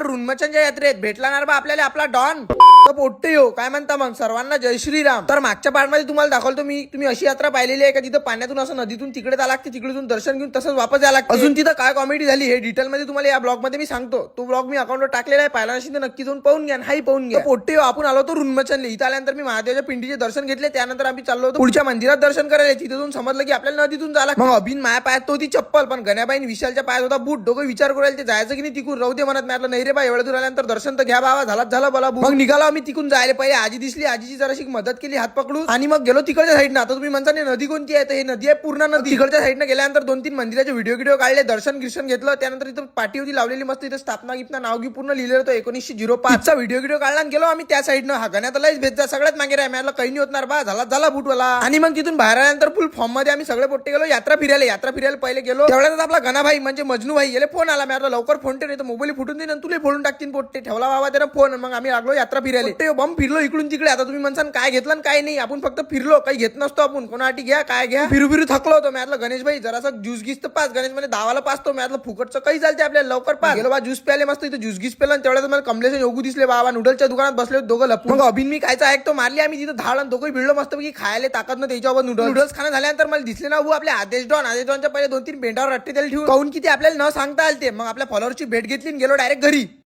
रुन्मचंच्या यात्रेत भेटलाणार बा आपल्याला आपला डॉन. तर पोट्टे हो काय म्हणता मग सर्वांना जय श्रीराम. तर मागच्या पार्टमध्ये तुम्हाला दाखवतो मी, तुम्ही अशी यात्रा पाहिलेली आहे का जिथं पाण्यातून असं नदीतून तिकडे जायला लागते, तिकडून दर्शन घेऊन तसंच वापस यायला लागते. अजून तिथं काय कॉमेडी झाली हे डिटेल मध्ये तुम्हाला या ब्लॉग मध्ये मी सांगतो. तो ब्लॉग मी अकाउंटवर टाकलेला आहे, पाहिला नसेल तर नक्की जाऊन पाहून घ्या. हाही पाहून घ्या. पोट्टे आपण आलो होतो रुन्मचनले. इथं आल्यानंतर मी महादेवाच्या पिंडीचे दर्शन घेतले. त्यानंतर आम्ही चाललो होतो पुढच्या मंदिरात दर्शन करायला. तिथे जाऊन समजलं की आपल्याला नदीतून जायला. मग अभिन माया पायात तो होती चप्पल, पण गण्याबाईन विशालच्या पायात होता बूट. दोघं विचार करायला ते जायचं की नाही तिकून राहू दे म्हणत. मी नाही रे बा एवढ्या दूर आल्यानंतर दर्शन तर घ्या बाबा, झाला बोला. मग निघालो आम्ही तिकून जायला. पहिले आजी दिसली, आजीची जराशी मदत केली हात पकडून, आणि मग गेलो तिकडच्या साईडनं. आता तुम्ही म्हणता नदी कोणती आहे, तर ही नदी आहे पूर्ण नदी. तिकडच्या साईडनं गेल्यानंतर 2-3 मंदिराचे व्हिडिओ काढले, दर्शन घेतलं. त्यानंतर इथं पाठी होती लावलेली मस्त, इथं स्थापना गिपना नाव गी पूर्ण लिहिलेलं होतं 1905 चा व्हिडिओ काढला आणि गेलो आम्ही त्या साईडनं. हा गण्यात लयच भेट जा सगळ्यात मागे राहा. मला काही नाही होणार बा, झाला बूटवाला. आणि मग तिथून बाहेर आल्यानंतर फुल फॉर्म मध्ये आम्ही सगळे पोट्टे गेलो यात्रा फिरायला पहिले गेलो. तेवढ्यात आपला गणाभाई म्हणजे मजनू भाई याला फोन आला. मी लवकर फोन ठेव, नाही तर मोबाईल फुटून देईन तुला फोडून टाकतील पोट्टे. ठेवला बाबा त्यानं फोन. मग आम्ही लागलो यात्रा फिरायला. बम फिरलो इकडून तिकडे. आता तुम्ही म्हणसान काय घेतलं काय नाही, आपण फक्त फिरलो, काही घेत नसतो आपण. कोणासाठी घ्या काय घ्या, फिरू थकलो होतो. मी गणेश भाई जरासा ज्यूस गीस तर पास. गणेश मध्ये दावाला पास तो. मी फुकटचं काही चालते आपल्याला, लवकर पास. गेलो बा ज्यूस प्याले मस्त. इथं ज्यूस गीस पेला. तेवढ्यात मला कमलेश योगू दिसले बाबा नूडलच्या दुकानात बसले दोघं लपून. मग अभिन मी खायचा ऐकतो मारली आम्ही तिथं धाड. दोघं भिडलो मस्त की खायला ताकद न त्याच्यावर नूडल्स खाणं झाल्यानंतर मला दिसले ना आपले आदेश डॉनच्या पहिले 2-3 बेंडावर रट्टे त्याला ठेवून काऊन की ते आपल्याला न सांगता आलते. मग आपल्या फॉलोअरची भेट घेतली आणि गेलो डायरेक्ट घरी.